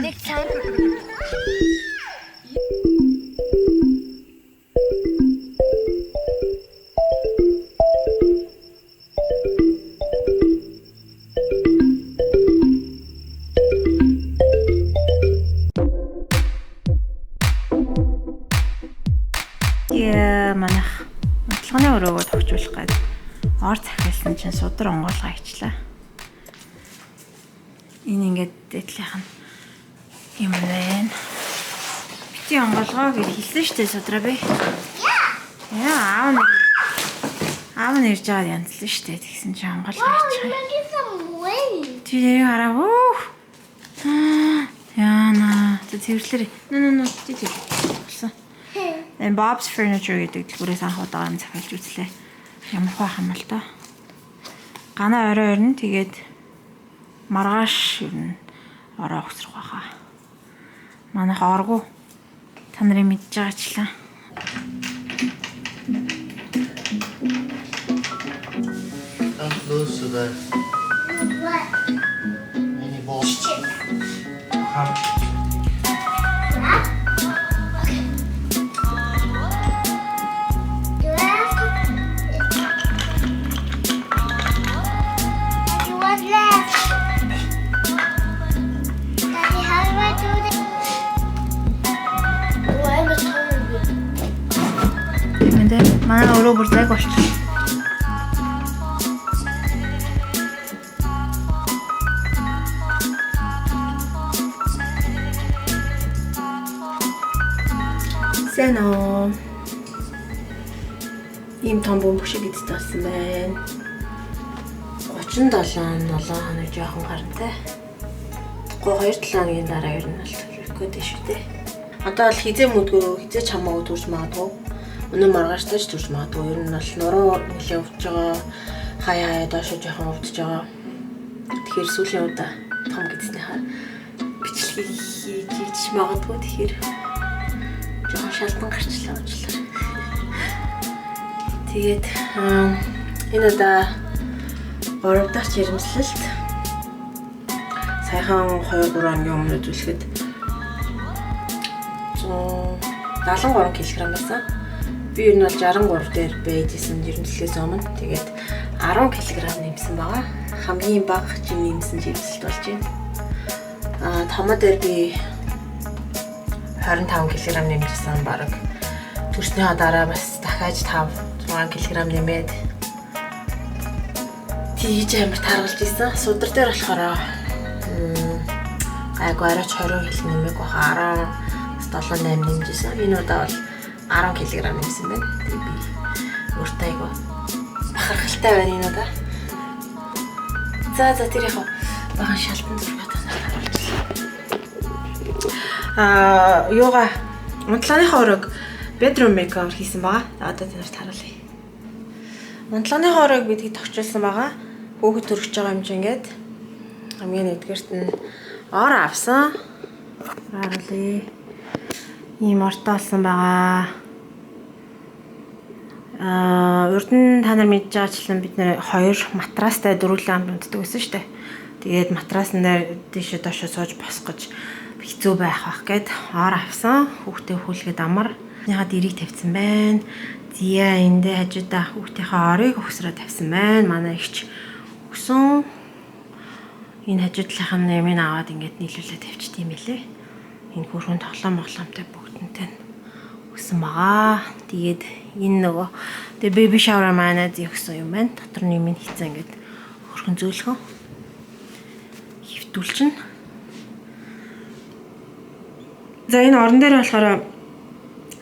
Нэг цаа. Манайх бодлогын өрөөгөө төгжүүлэх гээд ор захиалсан чинь судар онгоолгоо ичлаа. Энэ ингээд дэтлийнх нь юм байна. Бити онгоолгоо гэж хэлсэн шүү дээ судраа би. Яа, аав нь ирж байгаа янзлаа шүү дээ. Тэгсэн чинь онгоолгоо ичихээ. Тий хараа. Яна, тэвэрлэр. Нөө тий. Болсон. Энэ Bob's Furniture гэдэг дэлгүүрээс анх удаа юм захиалж үзлээ. Ямар хаа хамал та. Ганаа орой орно тэгээд маргааш ер нь ороо өгсрөх байхаа. Манайх оргуу. Та нарын мэдж байгаачлаа. Come close to the What? mini ball. Come. Манай өөрөө бүр зайг болчих. Сэно. Ийм том бөмбөг шиг эдтэй болсон байна. 37 хоног жоохон гарантай. 2-7 хоногийн дараа ер нь бол төлөвлөхгүй дээ шүү дээ. Одоо бол хизээ мүдгөө хизээ чамаагүй төрж магадгүй. Өнөө маргааштай ч төрж магадгүй. Ер нь бол нуруу нэлээд өвдөж байгаа. Хаяа доошо жоохон өвдөж байгаа. Тэгэхээр сүүлийн удаа том гэснийхаа бичлэгийг хийж магадгүй. Тэгэхээр жоохон шалтан гарчлаа уучлаарай. Тэгээд энэ удаа 3 дахь жирэмслэлт саяхан 2-3 хоногийн өмнө үзүүлэхэд 73 кг байсан. Би ер нь бол 63 дээр байжсэн жирэмслэлээс өмнө. Тэгээд 10 кг нэмсэн байгаа. Хамгийн бага жим нэмсэн жирэмслэлт болж байна. Томоо дээр би 25 кг нэмжсэн баг. Төрснийхаа дараа бас дахиад 5-6 кг нэмээд тийж амар таргалж исэн. Судар дээр болохоор гайгүй арайч 20 кг нэмэг баха 17-8 нэмжсэн. Энэ удаа бол 10 кг нэмсэн байна. Тэгээ би өөртөө айгүй бахархалтай байна энэ удаа. За тэр яхаа бахан шалтан зургаад байна. Юугаа унтлагынхаа өрөөг bedroom makeover хийсэн байгаа. Одоо танарт харуулъя. Унтлагынхаа өрөөг би тэг тогтчулсан байгаа. Хүүхэд төрөж байгаа юм чинь ингээд хамгийн нэгдүгээрт нь ор авсан. Харуулъя. Ийм ортой болсон байгаа. Урд нь та нар мэдж байгаачлан бид нэр 2 матрастай дөрвөлэн амд унтдаг байсан шүү дээ. Тэгээд матрасан дээр тийшээ доошоо сууж босох гэж хэцүү байх бах гэд ор авсан. Хүүхдээ хүлгээд амар. Яа дэрийг тавьсан байна. Зя эндээ хажуудаа хүүхдийнхээ орыг өгсрөө тавьсан байна. Манай ихч өгсөн. Энэ хажуудлынх нь ямын аваад ингээд нийлүүлээд тавьчих тийм байлээ. Энэ хөрхөн тоглоомтой бүгдэнтэй өгсөн байгаа. Тэгээд энэ нөгөө тэгээ baby shower манай зөксөн юм байна. Дотор нь юм хийцэн ингээд хөрхөн зөөлхөн хөвтүүлчин. За энэ орон дээр болохоор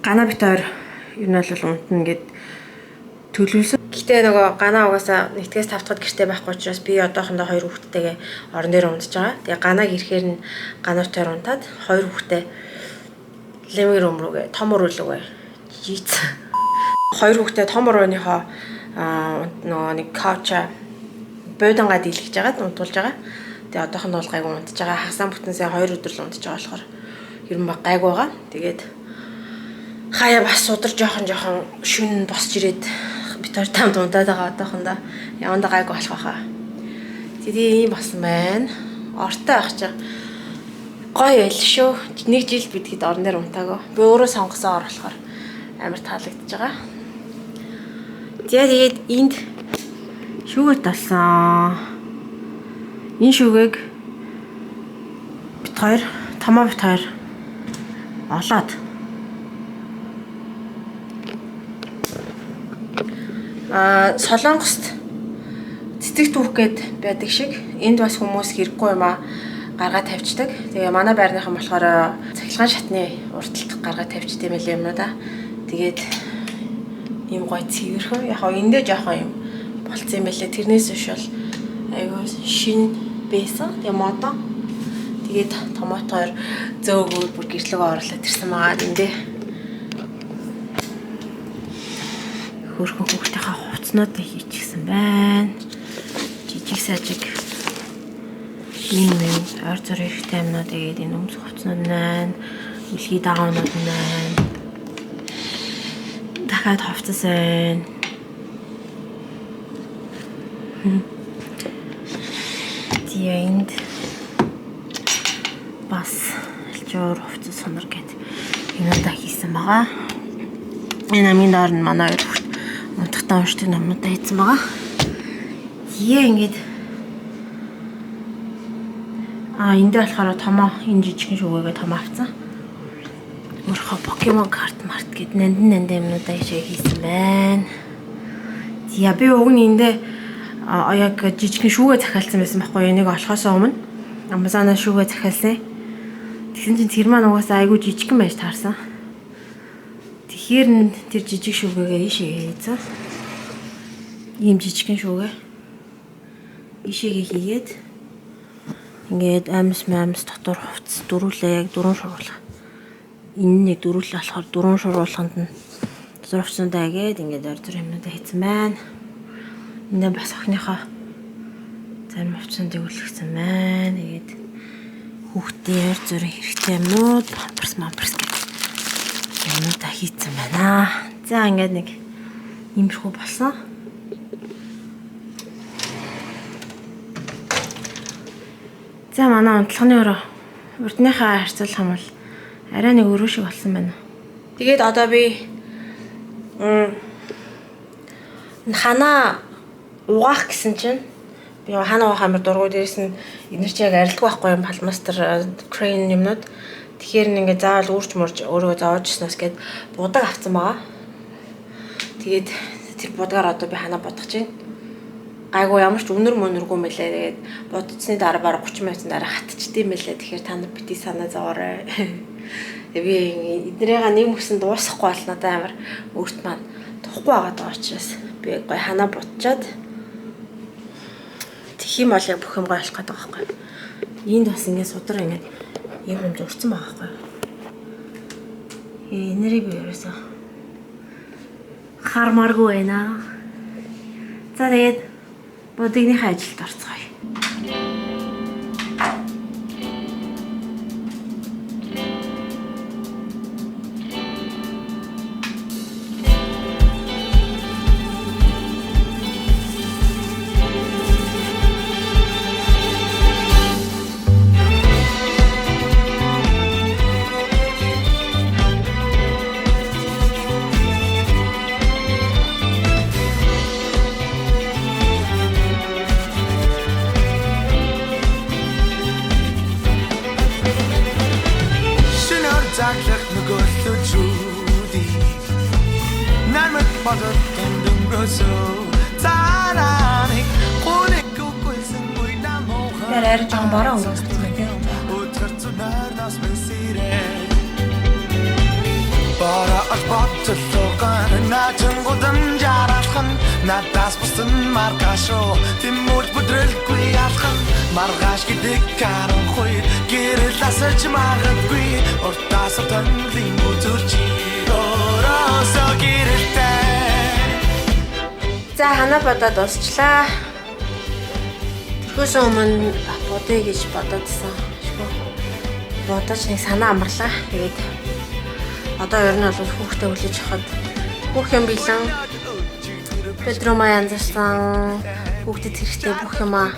ганаа бит хоёр ер нь бол унтна гэд төлөвлөсөн. Гэхдээ нөгөө ганаа угаасаа нэгтгэс тавтахад гэртээ байхгүй учраас би одоохондоо 2 хүүхэдтэйгээ орон дээр унтж байгаа. Тэгээ ганааг ирэхээр нь ганаатаар унтаад 2 хүүхдээ living room руугээ том уруулгаа жийцэн. 2 хүүхдээ том урууныхоо нөгөө нэг couch буудангаа дийлгэж байгаа унтуулж байгаа. Тэгээ одоохондоо бол гайгүй унтж байгаа. Хасаан бүтэнсээ 2 өдөр л унтж байгаа болохоор ер нь гайгүй байгаа. Тэгээд хаяа бас судар жоохон шүн босч ирээд бит хоёр тамд унтаад байгаа одоохондоо явандаа гайгүй болох байхаа. Тэгээд ийм болсон байна. ортой байх чинь гоё байл шүү. Нэг жил бидгээд орон дээр унтаагүй. Би өөрөө сонгосон ор болохоор амар таалагдж байгаа. Тэгээд энд шүүгээ талсан. Энэ шүүгээг бит хоёр, томоо бит хоёр олоод Солонгост цэцэг түүх гээд байдаг шиг энд бас хүмүүс хэрэггүй юм гаргаад тавьчихдаг. Тэгээ манай байрныхан болохоор цахилгаан шатны урталт гаргаад тавьчихдаг юм лээ юмнуудаа. Тэгээд ийм гоё цэвэрхэн яг хоо эндээ жоохон юм болцсон юм байлээ. Тэрнээс биш бол айгуу шин байсан. Тэгээ модон. Тэгээд томотоор зөөгөр бүр гэрлөөгөө оруулаад ирсэн байгаа эндээ. Хөрхөн хүүхдийнхээ хувцснуудыг хийчихсэн байна. Жижиг сажиг ийм ойр зур хэрэгтэй юмнууд тэгээд энэ өмсөх хувцснууд байна. Илхий дагаунууд байна. Дахиад хувцас байна. Тэгээд бас алжуур хувцас сонор гэд юмудаа хийсэн байгаа. Энэ амийн доор нь манай унтахтаа уншдаг номнуудаа хийсэн байгаа. Ингээд энд болохоор томоо энэ жижигхэн шүүгээгээ томоо авсан. Өөрхөө Pokemon карт март гэд нандин юмнуудаа хийсэн байна. Яа би уг нь эндээ яг жижигхэн шүүгээ захиалсан байсан байхгүй энийг олохоос өмнө Amazon-аас шүүгээ захиалсан. Тэгсэн чинь тэр маань угаасаа айгүй жижигхэн байж таарсан. Тэгэхээр тэр жижиг шүүгээгээ ийшээ хийсэн. Ийм жижигхэн шүүгээ ийшээгээ хийгээд ингээд амс дотор хувцас дөрүүлээ яг дөрөв шуруулах. Энэ нэг дөрүүлээ болохоор дөрөв шуруулаханд нь дотор хувцсуудаа гээд ингээд ойр зур юмнуудаа хийсэн байна. Энд бас охиныхоо зарим хувцсуудыг үлгсэн байна. Тэгээд хүүхдийн ойр зургийн хэрэгтэй юмнууд памперс юмнуудаа хийсэн байна. За ингээд нэг иймэрхүү болсон. За манай унтлагын урдныхаа харьцуулах юм бол арай нэг өрөө шиг болсон байна. Тэгээд одоо би ханаа угаах гэсэн чинь би ханаа угаах амар дургуй дээрээс нь эдгээр чи яг арилдгүй байхгүй юм палмастер крейн юмнууд. Тэгэхээр ингээд заавал үрж мурж өөрөө зоож гиснаас гээд будаг авсан байгаа. Тэгээд тэр будгаар одоо би ханаа бодох чинь гайгүй ямар ч өнөр мөнөргүй мэлээ. Тэгээд бодцсны дараа бараг 30 минутын дараа хатчихдээ мэлээ. Тэгэхээр та нар бити санаа зовоорой. Тэгээд би эднэрийгээ нэг мөсөн дуусахгүй бол надад амар өөрт маань тухгүй байгаа учраас би гой ханаа будчаад тэгэх юм бол яг бүх юм гой болох гэдэг байгаа байхгүй. Энд бас ингээд судраа ингээд юм зурцсан байгаа байхгүй. Энэрийг би ерөөсөө хармааргүй байна. За тэгээд бодигныхаа ажилд орцгоё. Арай жоохон бороо өнгөрсөн байна. Бара албатлоган наачингудан жаралхан надаас бусан маргашо тэмүүлж бүдрэлгүй алхан маргаш гэдэг каранхой гэрэл асарч магадгүй уртаас тонлын үзүүлчи оросо гэрэлтэй. За ханаа бодоод дуусчлаа. Тэрхээс өмнө бодъё гэж бодоодсан. Бодож нэг санаа амарлаа. Тэгээд одоо ер нь бол хүүхдээ хүлээж авахад бүх юм билэн бедрумаа янзсан хүүхдэд хэрэгтэй бүх юмаа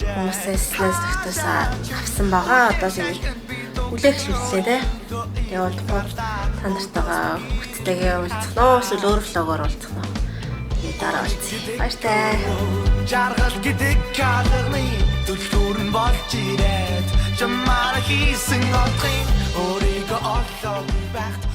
хүмүүсээс нэслэгтээс авсан байгаа. Одоо тэгээд хүлээхлүүллээ те. Явуулахгүй та нартайгаа хүүхдтэйгээ уулзах нөө эсвэл өөр влогоор уулзах нөө. Тэгээд дараа уулзъя. Баяртай. Жаргал гэдэг калганы түлхүүр нь болж ирээд чамаараа хийсэн отрын өөрийгөө олоод байхад